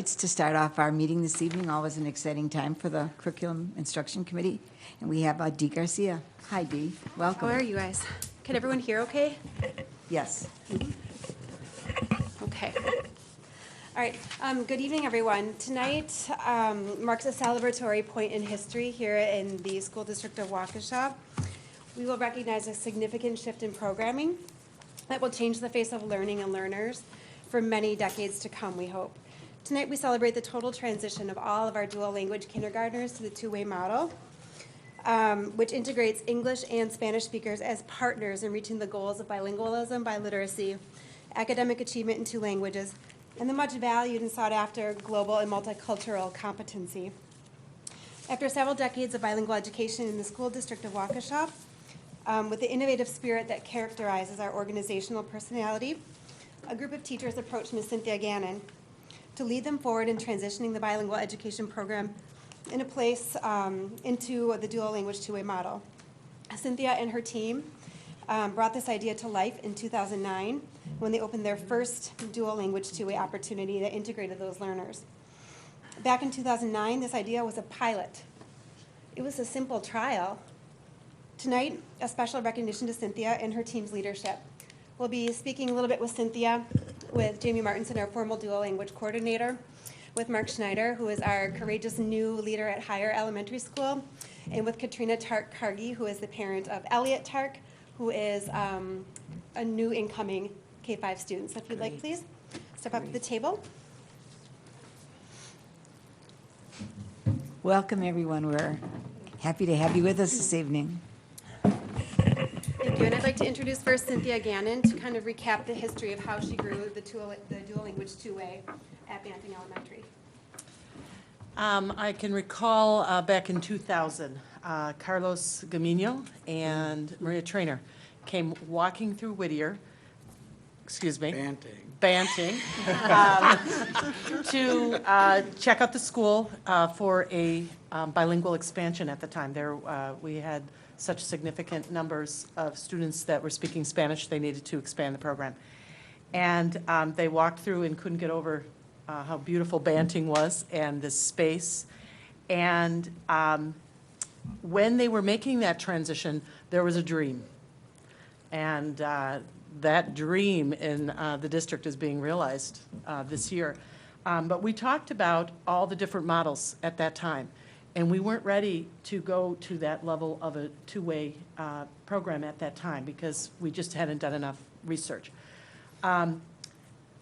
lights to start off our meeting this evening. Always an exciting time for the Curriculum Instruction Committee. And we have Dee Garcia. Hi, Dee. Welcome. How are you guys? Can everyone hear okay? Yes. Okay. All right. Good evening, everyone. Tonight marks a celebratory point in history here in the School District of Waukesha. We will recognize a significant shift in programming that will change the face of learning and learners for many decades to come, we hope. Tonight we celebrate the total transition of all of our dual language kindergartners to the two-way model, which integrates English and Spanish speakers as partners in reaching the goals of bilingualism, biliteracy, academic achievement in two languages, and the much valued and sought after global and multicultural competency. After several decades of bilingual education in the School District of Waukesha, with the innovative spirit that characterizes our organizational personality, a group of teachers approached Ms. Cynthia Gannon to lead them forward in transitioning the bilingual education program into the dual language two-way model. Cynthia and her team brought this idea to life in 2009 when they opened their first dual language two-way opportunity that integrated those learners. Back in 2009, this idea was a pilot. It was a simple trial. Tonight, a special recognition to Cynthia and her team's leadership. We'll be speaking a little bit with Cynthia, with Jamie Martinson, our formal dual language coordinator, with Mark Schneider, who is our courageous new leader at Higher Elementary School, and with Katrina Tark, who is the parent of Elliot Tark, who is a new incoming K-5 student. So if you'd like, please step up to the table. Welcome, everyone. We're happy to have you with us this evening. Thank you, and I'd like to introduce first Cynthia Gannon to kind of recap the history of how she grew the dual language two-way at Banting Elementary. I can recall back in 2000, Carlos Gamino and Maria Trainer came walking through Whittier, Banting, to check out the school for a bilingual expansion at the time. We had such significant numbers of students that were speaking Spanish, they needed to expand the program. And they walked through and couldn't get over how beautiful Banting was and this space. And when they were making that transition, there was a dream. And that dream in the district is being realized this year. But we talked about all the different models at that time. And we weren't ready to go to that level of a two-way program at that time because we just hadn't done enough research.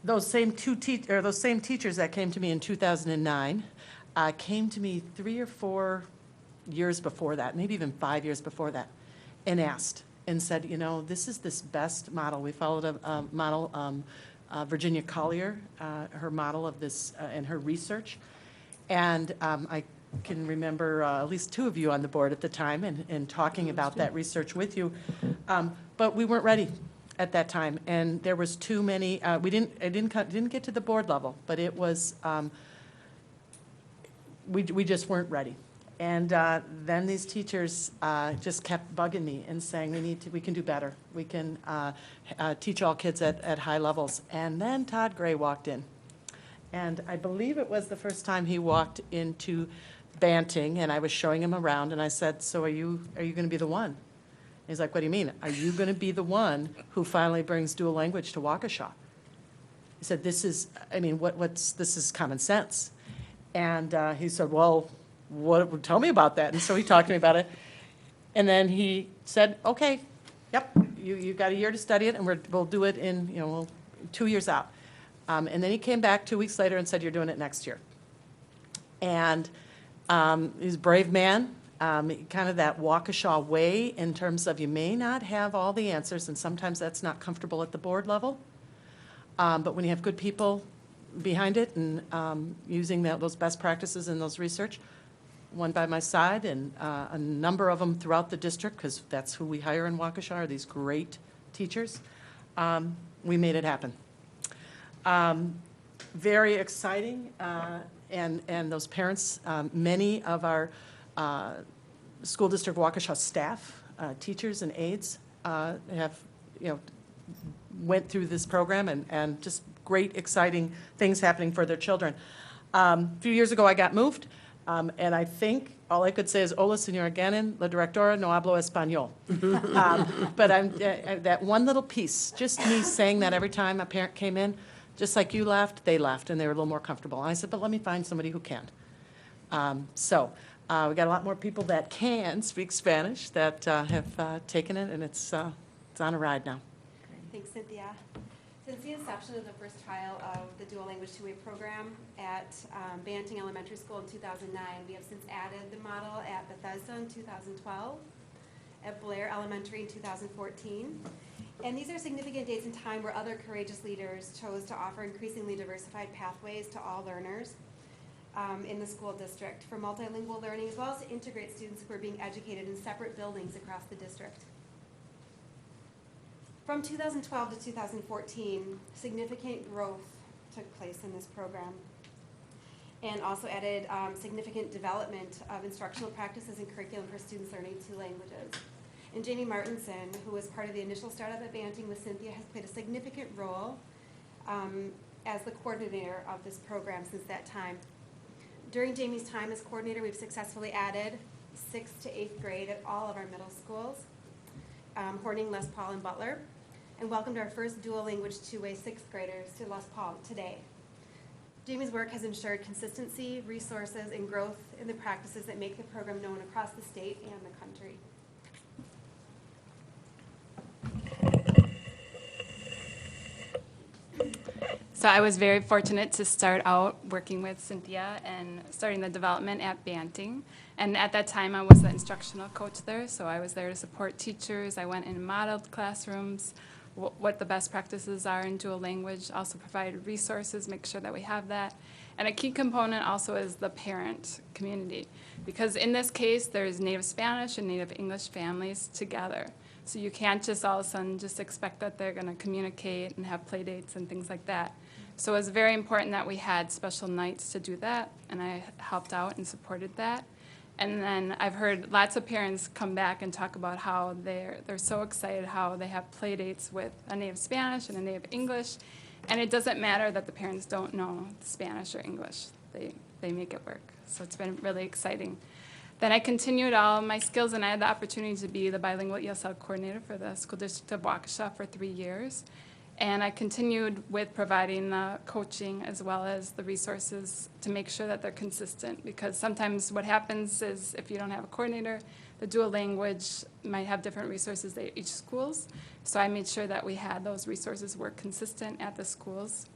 Those same teachers that came to me in 2009 came to me 3 or 4 years before that, maybe even 5 years before that, and asked and said, you know, this is this best model. We followed a model, Virginia Collier, her model of this and her research, and I can remember at least 2 of you on the board at the time and talking about that research with you, but we weren't ready at that time, and there was too many. I didn't get to the board level, but it was we just weren't ready. And then these teachers just kept bugging me and saying we can do better. We can teach all kids at high levels. And then Todd Gray walked in, and I believe it was the first time he walked into Banting, and I was showing him around, and I said, so are you going to be the one? He's like, what do you mean? Are you going to be the one who finally brings dual language to Waukesha? He said, this is common sense. And he said, well, tell me about that. And so he talked to me about it. And then he said, okay, yep, you got a year to study it, and we'll do it in 2 years out. And then he came back 2 weeks later and said, you're doing it next year. And he's a brave man, kind of that Waukesha way in terms of you may not have all the answers, and sometimes that's not comfortable at the board level. But when you have good people behind it and using those best practices and those research, one by my side and a number of them throughout the district, because that's who we hire in Waukesha, are these great teachers, we made it happen. Very exciting. And those parents, many of our school district Waukesha staff, teachers and aides have, went through this program and just great, exciting things happening for their children. A few years ago, I got moved, and I think all I could say is, hola, señora Gannon, la directora no hablo español. But that one little piece, just me saying that every time a parent came in, just like you laughed, they laughed, and they were a little more comfortable. And I said, but let me find somebody who can. We got a lot more people that can speak Spanish that have taken it, and it's on a ride now. Thanks, Cynthia. Since the inception of the first trial of the dual language two-way program at Banting Elementary School in 2009, we have since added the model at Bethesda in 2012, at Blair Elementary in 2014. And these are significant dates in time where other courageous leaders chose to offer increasingly diversified pathways to all learners in the school district for multilingual learning, as well as to integrate students who are being educated in separate buildings across the district. From 2012 to 2014, significant growth took place in this program, and also added significant development of instructional practices and curriculum for students learning two languages. And Jamie Martinson, who was part of the initial startup at Banting with Cynthia, has played a significant role as the coordinator of this program since that time. During Jamie's time as coordinator, we've successfully added 6th to 8th grade at all of our middle schools, Horning, Les Paul, and Butler, and welcomed our first dual language two-way 6th graders to Les Paul today. Jamie's work has ensured consistency, resources, and growth in the practices that make the program known across the state and the country. So I was very fortunate to start out working with Cynthia and starting the development at Banting. And at that time, I was the instructional coach there, so I was there to support teachers. I went and modeled classrooms, what the best practices are in dual language, also provided resources, make sure that we have that. And a key component also is the parent community, because in this case, there's native Spanish and native English families together. So you can't just all of a sudden just expect that they're going to communicate and have play dates and things like that. So it was very important that we had special nights to do that, and I helped out and supported that. And then I've heard lots of parents come back and talk about how they're so excited how they have play dates with a native Spanish and a native English, and it doesn't matter that the parents don't know Spanish or English. They make it work. So it's been really exciting. Then I continued all my skills, and I had the opportunity to be the bilingual ESL coordinator for the school district of Waukesha for 3 years. And I continued with providing the coaching as well as the resources to make sure that they're consistent, because sometimes what happens is if you don't have a coordinator, the dual language might have different resources at each schools. So I made sure that we had those resources were consistent at the schools.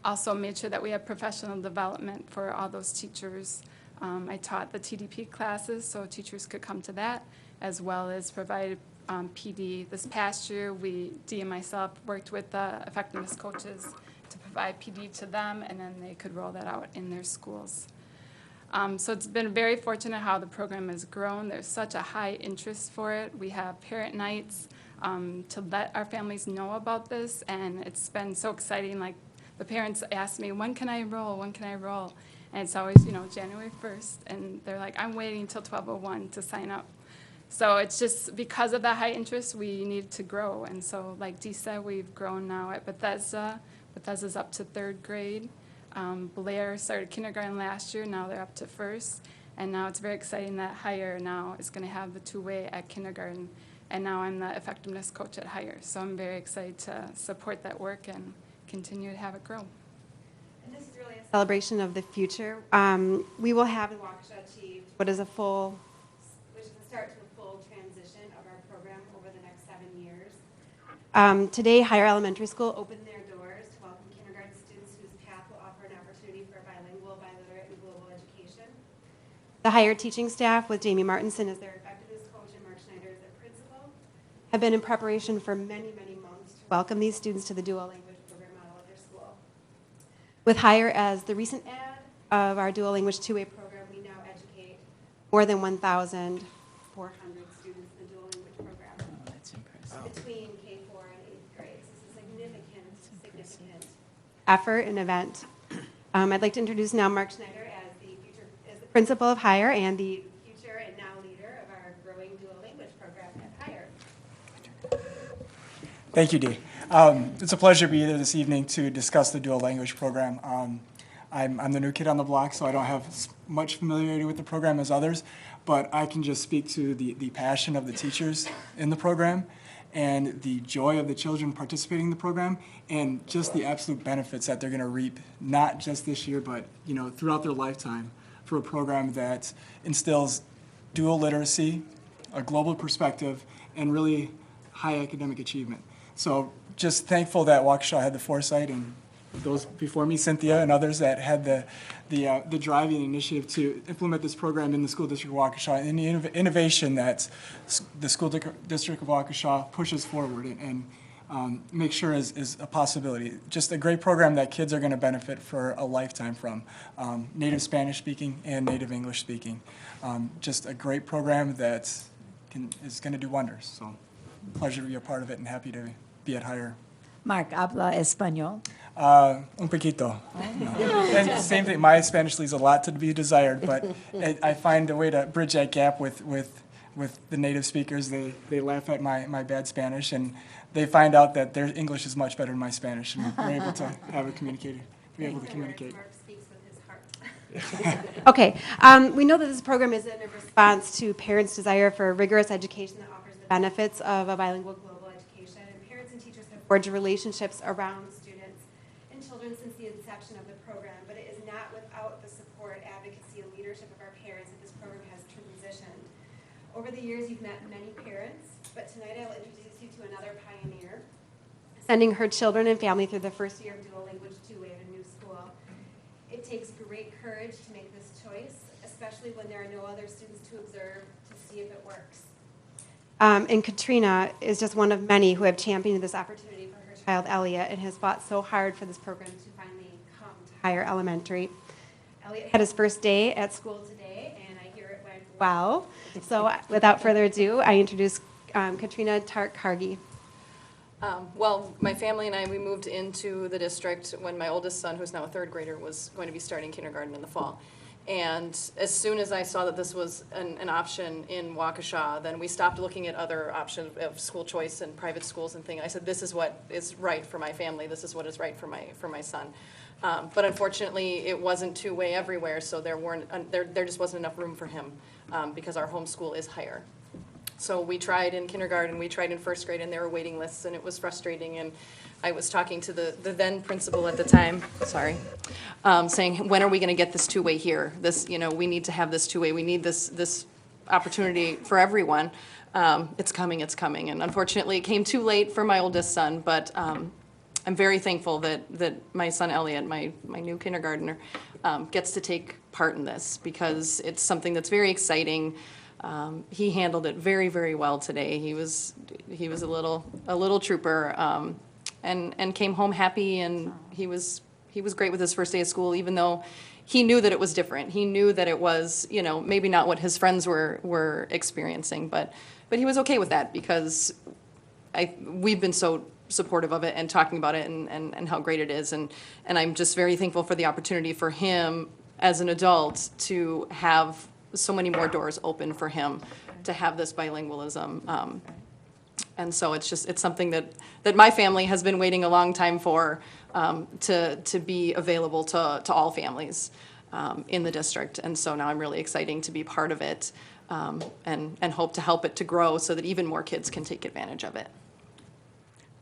Also made sure that we had professional development for all those teachers. I taught the TDP classes so teachers could come to that, as well as provided PD. This past year, Dee and myself worked with the effectiveness coaches to provide PD to them, and then they could roll that out in their schools. So it's been very fortunate how the program has grown. There's such a high interest for it. We have parent nights to let our families know about this, and it's been so exciting. Like, the parents ask me, when can I enroll? When can I enroll? And it's always, January 1st, and they're like, I'm waiting until 12:01 to sign up. So it's just because of that high interest, we need to grow. And so, like Dee said, we've grown now at Bethesda. Bethesda's up to 3rd grade. Blair started kindergarten last year. Now they're up to 1st. And now it's very exciting that Higher now is going to have the two-way at kindergarten. And now I'm the effectiveness coach at Higher. So I'm very excited to support that work and continue to have it grow. And this is really a celebration of the future. We will have in Waukesha achieved what is a full, which is the start to a full transition of our program over the next 7 years. Today, Higher Elementary School opened their doors to welcome kindergarten students whose path will offer an opportunity for bilingual, biliterate, and global education. The Higher teaching staff, with Jamie Martinson as their effectiveness coach and Mark Schneider as their principal, have been in preparation for many, many months to welcome these students to the dual language program model at their school. With Higher as the recent add of our dual language two-way program, we now educate more than 1,400 students in the dual language program. Oh, that's impressive. Between K4 and 8th grades. This is a significant effort and event. I'd like to introduce now Mark Schneider as the principal of Higher and the future and now leader of our growing dual language program at Higher. Thank you, Dee. It's a pleasure to be here this evening to discuss the dual language program. I'm the new kid on the block, so I don't have much familiarity with the program as others, but I can just speak to the passion of the teachers in the program and the joy of the children participating in the program, and just the absolute benefits that they're going to reap, not just this year, but throughout their lifetime, for a program that instills dual literacy, a global perspective, and really high academic achievement. So just thankful that Waukesha had the foresight, and those before me, Cynthia and others, that had the drive and initiative to implement this program in the school district of Waukesha, and the innovation that the school district of Waukesha pushes forward and make sure is a possibility. Just a great program that kids are going to benefit for a lifetime from, native Spanish speaking and native English speaking. Just a great program that is going to do wonders. So pleasure to be a part of it and happy to be at higher. Mark, habla español? Un poquito. No. And same thing, my Spanish leaves a lot to be desired, but I find a way to bridge that gap with the native speakers. They laugh at my bad Spanish, and they find out that their English is much better than my Spanish, and we're able to have a communicator, be able to communicate. Mark speaks with his heart. Okay, we know that this program is in response to parents' desire for rigorous education that offers the benefits of a bilingual global education. And parents and teachers have forged relationships around students and children since the inception of the program, but it is not without the support, advocacy, and leadership of our parents that this program has transitioned. Over the years, you've met many parents, but tonight I'll introduce you to another pioneer, sending her children and family through the first year of dual language two-way at a new school. It takes great courage to make this choice, especially when there are no other students to observe to see if it works. And Katrina is just one of many who have championed this opportunity for her child Elliot and has fought so hard for this program to finally come to higher elementary. Elliot had his first day at school today, and I hear it went well. So without further ado, I introduce Katrina Tark. Well, my family and I, we moved into the district when my oldest son, who's now a third grader, was going to be starting kindergarten in the fall. And as soon as I saw that this was an option in Waukesha, then we stopped looking at other options of school choice and private schools and things. I said, this is what is right for my family. This is what is right for my son. But unfortunately, it wasn't two-way everywhere, so there just wasn't enough room for him because our homeschool is higher. So we tried in kindergarten, we tried in first grade, and there were waiting lists, and it was frustrating. And I was talking to the then principal at the time, saying, when are we going to get this two-way here? We need to have this two-way. We need this opportunity for everyone. It's coming, it's coming. And unfortunately, it came too late for my oldest son, but I'm very thankful that my son Elliot, my new kindergartner, gets to take part in this because it's something that's very exciting. He handled it very, very well today. He was a little trooper, and came home happy, and he was great with his first day of school, even though he knew that it was different. He knew that it was, maybe not what his friends were experiencing, but he was okay with that because we've been so supportive of it and talking about it and how great it is, and I'm just very thankful for the opportunity for him as an adult to have so many more doors open for him to have this bilingualism. And so it's something that my family has been waiting a long time for, to be available to all families in the district. And so now I'm really excited to be part of it, and hope to help it to grow so that even more kids can take advantage of it.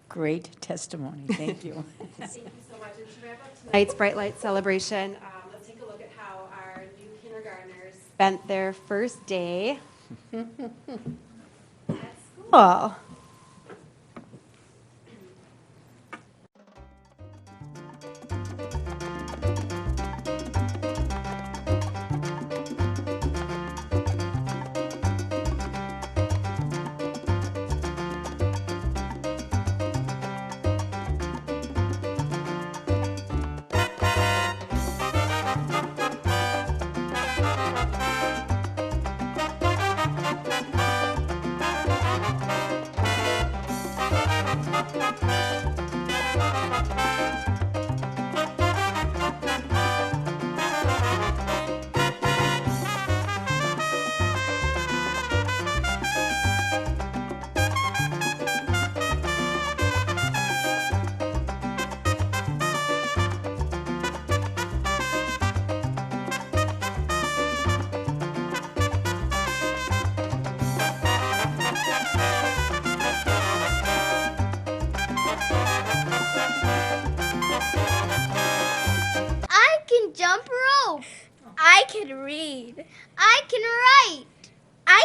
Great testimony. Thank you. Thank you so much. And to wrap up tonight's Bright Light celebration, let's take a look at how our new kindergartners spent their first day at school.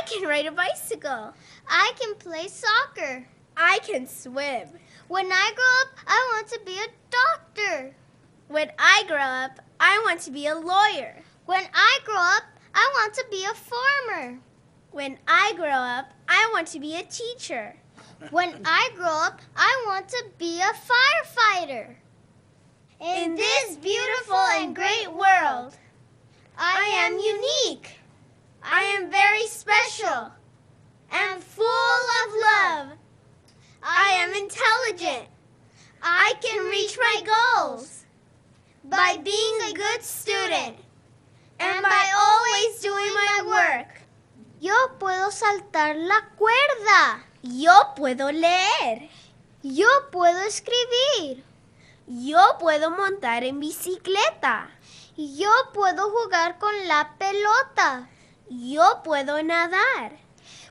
can ride a bicycle. I can play soccer. I can swim. When I grow up, I want to be a doctor. When I grow up, I want to be a lawyer. When I grow up, I want to be a farmer. When I grow up, I want to be a teacher. When I grow up, I want to be a firefighter. In this beautiful and great world, I am unique. I am very special and full of love. I am intelligent. I can reach my goals by being a good student and by always doing my work. Yo puedo saltar la cuerda. Yo puedo leer. Yo puedo escribir. Yo puedo montar en bicicleta. Yo puedo jugar con la pelota. Yo puedo nadar.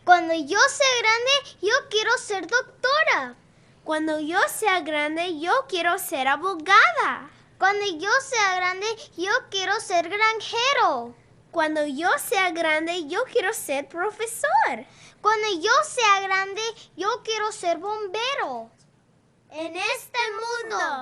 Cuando yo sea grande, yo quiero ser doctora. Cuando yo sea grande, yo quiero ser abogada. Cuando yo sea grande, yo quiero ser granjero. Cuando yo sea grande, yo quiero ser profesor. Cuando yo sea grande, yo quiero ser bombero. En este mundo.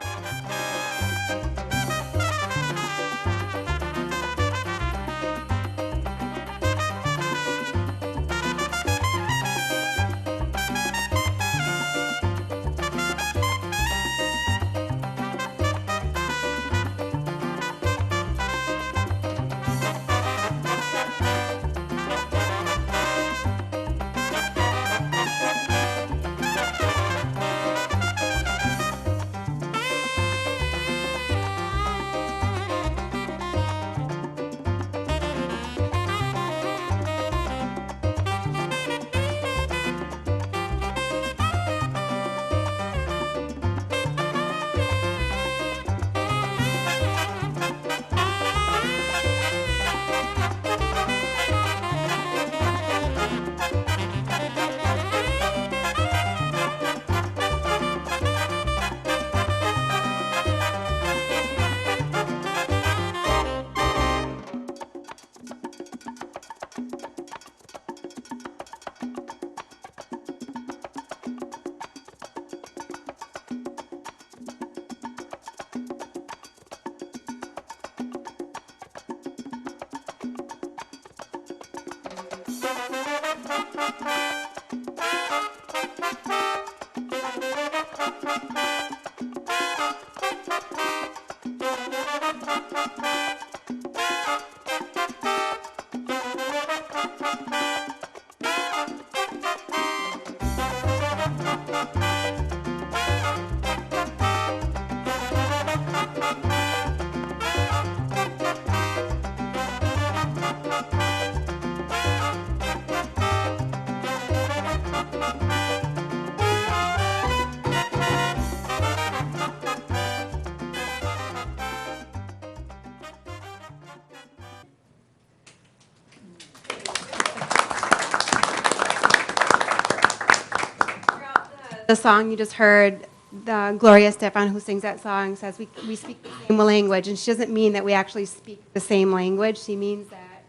The song you just heard, the Gloria Estefan, who sings that song, says we speak the same language, and she doesn't mean that we actually speak the same language. She means that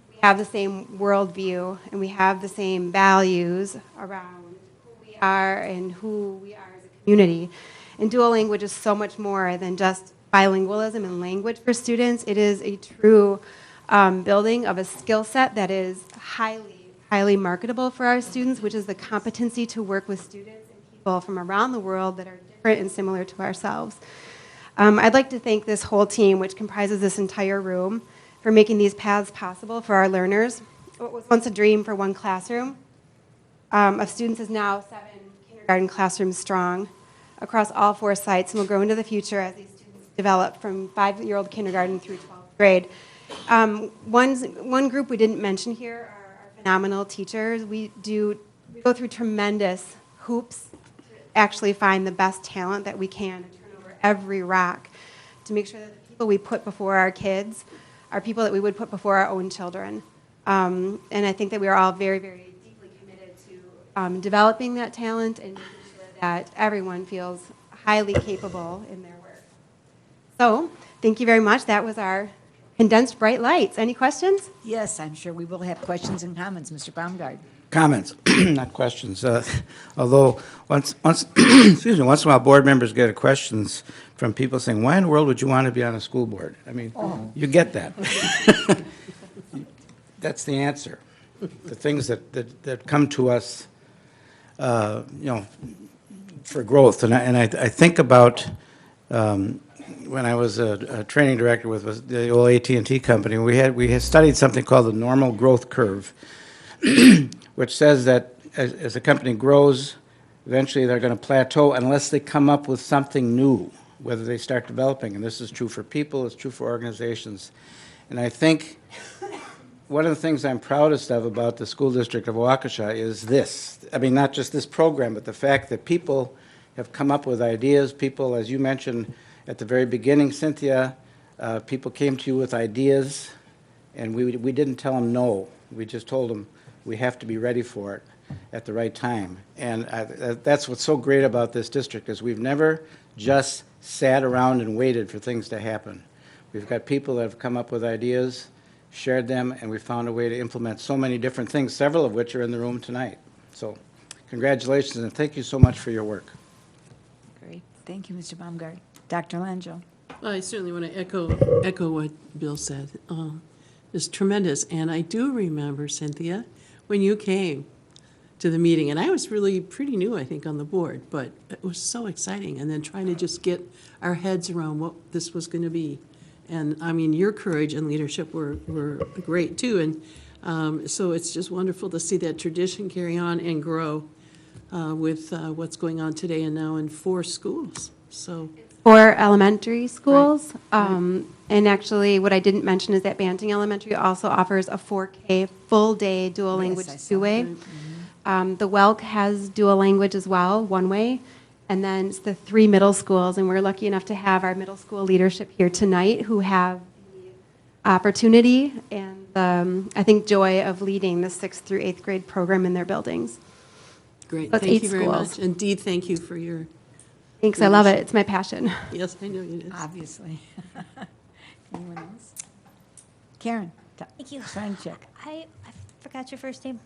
we have the same worldview and we have the same values around who we are and who we are as a community. And dual language is so much more than just bilingualism and language for students. It is a true building of a skill set that is highly marketable for our students, which is the competency to work with students from around the world that are different and similar to ourselves. I'd like to thank this whole team, which comprises this entire room, for making these paths possible for our learners. What was once a dream for one classroom of students is now 7 kindergarten classrooms strong across all 4 sites and will grow into the future as these students develop from 5-year-old kindergarten through 12th grade. One group we didn't mention here are our phenomenal teachers. We go through tremendous hoops actually find the best talent that we can and turn over every rock to make sure that the people we put before our kids are people that we would put before our own children. And I think that we are all very, very deeply committed to developing that talent and making sure that everyone feels highly capable in their work. So, thank you very much. That was our Condensed bright lights. Any questions? Yes, I'm sure we will have questions and comments. Mr. Baumgart. Comments, not questions. Although excuse me, once in a while, board members get questions from people saying, "Why in the world would you want to be on a school board?" I mean, you get that. That's the answer. The things that come to us, for growth, and I think about when I was a training director with the old AT&T company. We had studied something called the normal growth curve. Which says that as a company grows, eventually they're going to plateau unless they come up with something new, whether they start developing. And this is true for people, it's true for organizations. And I think one of the things I'm proudest of about the school district of Waukesha is this. I mean, not just this program, but the fact that people have come up with ideas. People, as you mentioned at the very beginning, Cynthia, people came to you with ideas, and we didn't tell them no. We just told them, we have to be ready for it at the right time. And that's what's so great about this district is we've never just sat around and waited for things to happen. We've got people that have come up with ideas, shared them, and we found a way to implement so many different things, several of which are in the room tonight. So congratulations, and thank you so much for your work. Great. Thank you, Mr. Baumgart. Dr. Langell. I certainly want to echo what Bill said. It's tremendous. And I do remember, Cynthia, when you came to the meeting, and I was really pretty new, I think, on the board, but it was so exciting. And then trying to just get our heads around what this was going to be. And I mean, your courage and leadership were great too. And so it's just wonderful to see that tradition carry on and grow with what's going on today and now in 4 schools. So. 4 elementary schools. And actually, what I didn't mention is that Banting Elementary also offers a 4K full-day dual language I saw two-way. that. The Welk has dual language as well, one-way. And then it's the 3 middle schools, and we're lucky enough to have our middle school leadership here tonight who have the opportunity and I think joy of leading the 6th through 8th grade program in their buildings. Great. That's Thank 8 you very schools. much. And Dee, thank you for your, Thanks, I love it. It's my passion. yes, I know it is. Obviously. Anyone else? Karen. Thank you. Sign check. I forgot your first name.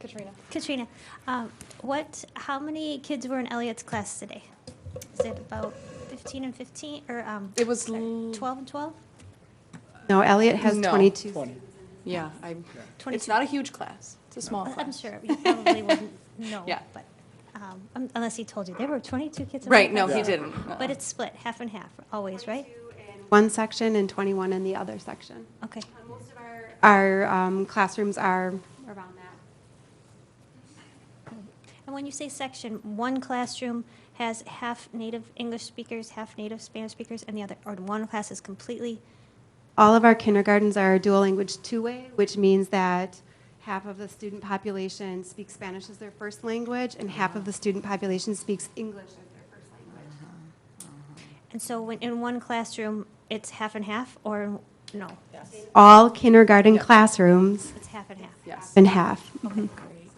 Katrina. Katrina. How many kids were in Elliot's class today? Is it about 15 and 15, or It was, 12 and 12? No, Elliot has No. 22. yeah, 22. it's not a huge class. It's a small I'm class. sure you probably wouldn't know. Yeah. But unless he told you, there were 22 kids in Right, my no, class. he didn't. But it's split, half and half, always, right? One section and 21 in the other section. Okay. Most of our classrooms are around that. And when you say section, one classroom has half native English speakers, half native Spanish speakers, and the other, or one class is completely. All of our kindergartens are dual language two-way, which means that half of the student population speaks Spanish as their first language, and half of the student population speaks English as their first language. And so when in one classroom, it's half and half, or no? All kindergarten classrooms, It's half and half. Yes. and half. Mhm.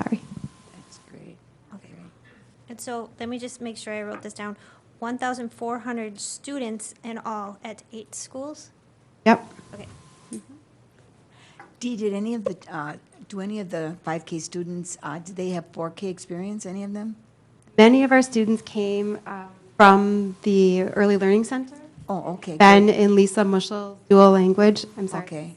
Sorry. That's great. Okay. And so let me just make sure I wrote this down. 1,400 students in all at 8 schools? Yep. Okay. Dee, do any of the 5K students, did they have 4K experience, any of them? Many of our students came from the Early Learning Center. Oh, okay. Ben good. and Lisa Muschel's dual language. I'm sorry. Okay.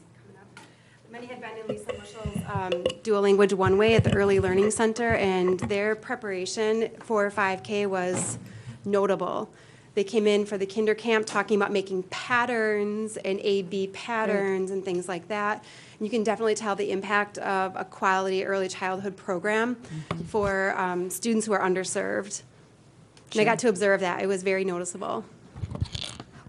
Many had been in Lisa Muschel's dual language one way at the Early Learning Center, and their preparation for 5K was notable. They came in for the kinder camp talking about making patterns and A-B patterns and things like that. And you can definitely tell the impact of a quality early childhood program for students who are underserved. And I got to observe that. It was very noticeable.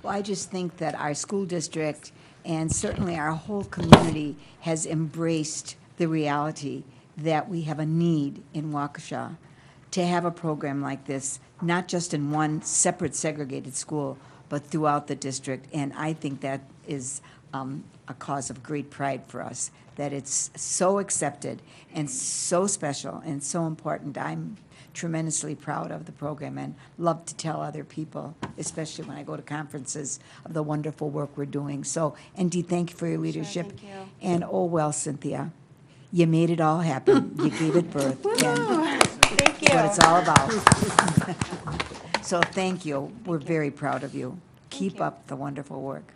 Well, I just think that our school district and certainly our whole community has embraced the reality that we have a need in Waukesha to have a program like this, not just in one separate segregated school, but throughout the district. And I think that is a cause of great pride for us, that it's so accepted and so special and so important. I'm tremendously proud of the program and love to tell other people, especially when I go to conferences, of the wonderful work we're doing. So, ND, thank you for your leadership. thank you. And oh, well, Cynthia, you made it all happen. You gave it birth. And Thank you. what it's all about. So thank you. We're very proud of you. Keep you. up the wonderful work.